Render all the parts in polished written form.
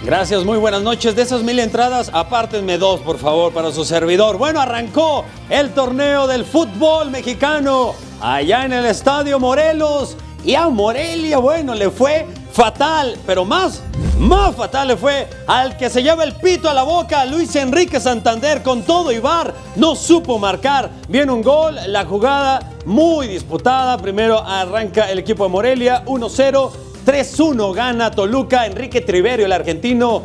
Gracias, muy buenas noches. De esas 1000 entradas, apártenme 2, por favor, para su servidor. Bueno, arrancó el torneo del fútbol mexicano allá en el Estadio Morelos. Y a Morelia, bueno, le fue fatal, pero más fatal le fue al que se lleva el pito a la boca, Luis Enrique Santander, con todo y VAR, no supo marcar bien un gol, la jugada muy disputada. Primero arranca el equipo de Morelia, 1-0, 3-1 gana Toluca. Enrique Triverio, el argentino,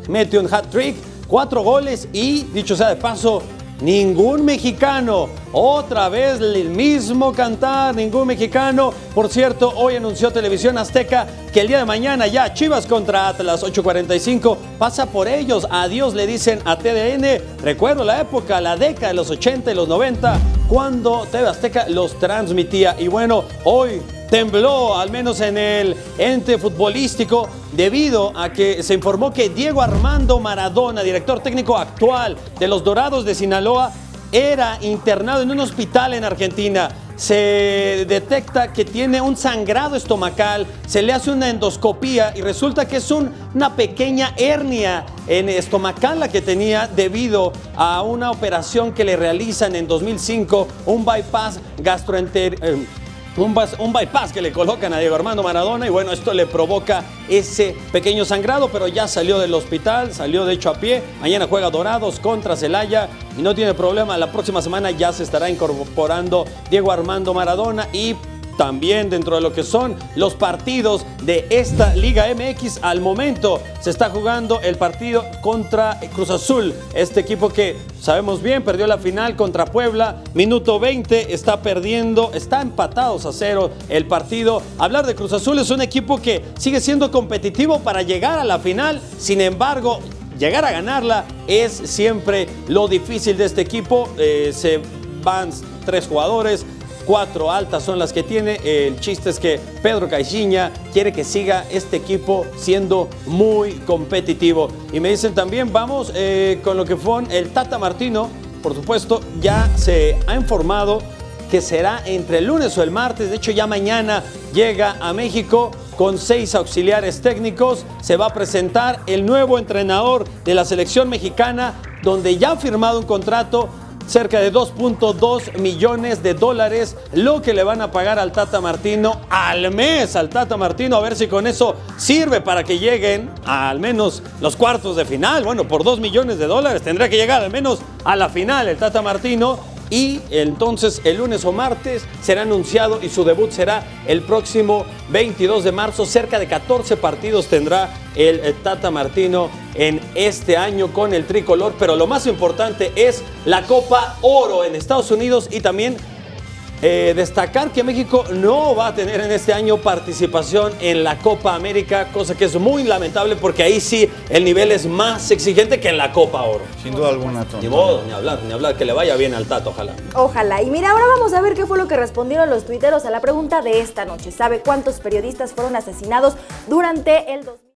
mete un hat-trick, 4 goles y, dicho sea de paso, ningún mexicano. Otra vez el mismo cantar, ningún mexicano. Por cierto, hoy anunció Televisión Azteca que el día de mañana ya Chivas contra Atlas, 8:45, pasa por ellos. Adiós, le dicen a TDN. Recuerdo la época, la década de los 80 y los 90, cuando TV Azteca los transmitía. Y bueno, hoy tembló, al menos en el ente futbolístico, debido a que se informó que Diego Armando Maradona, director técnico actual de los Dorados de Sinaloa, era internado en un hospital en Argentina. Se detecta que tiene un sangrado estomacal, se le hace una endoscopía y resulta que es una pequeña hernia estomacal la que tenía debido a una operación que le realizan en 2005, un bypass un bypass que le colocan a Diego Armando Maradona, y bueno, esto le provoca ese pequeño sangrado, pero ya salió del hospital, salió de hecho a pie. Mañana juega Dorados contra Celaya y no tiene problema. La próxima semana ya se estará incorporando Diego Armando Maradona. Y también dentro de lo que son los partidos de esta Liga MX, al momento se está jugando el partido contra Cruz Azul. Este equipo que sabemos bien perdió la final contra Puebla, minuto 20, está perdiendo, está empatados a 0 el partido. Hablar de Cruz Azul, es un equipo que sigue siendo competitivo para llegar a la final, sin embargo, llegar a ganarla es siempre lo difícil de este equipo. Se van 3 jugadores, 4 altas son las que tiene. El chiste es que Pedro Caixinha quiere que siga este equipo siendo muy competitivo. Y me dicen también, vamos con lo que fue el Tata Martino. Por supuesto, ya se ha informado que será entre el lunes o el martes. De hecho, ya mañana llega a México con 6 auxiliares técnicos. Se va a presentar el nuevo entrenador de la selección mexicana, donde ya ha firmado un contrato cerca de $2.2 millones, lo que le van a pagar al Tata Martino al mes, a ver si con eso sirve para que lleguen a al menos los cuartos de final. Bueno, por $2 millones tendrá que llegar al menos a la final el Tata Martino. Y entonces el lunes o martes será anunciado y su debut será el próximo 22 de marzo. Cerca de 14 partidos tendrá el Tata Martino en este año con el tricolor. Pero lo más importante es la Copa Oro en Estados Unidos, y también destacar que México no va a tener en este año participación en la Copa América, cosa que es muy lamentable, porque ahí sí el nivel es más exigente que en la Copa Oro. Sin duda alguna, Tom. Ni modo, ni hablar, que le vaya bien al Tato, ojalá. Ojalá. Y mira, ahora vamos a ver qué fue lo que respondieron los tuiteros a la pregunta de esta noche. ¿Sabe cuántos periodistas fueron asesinados durante el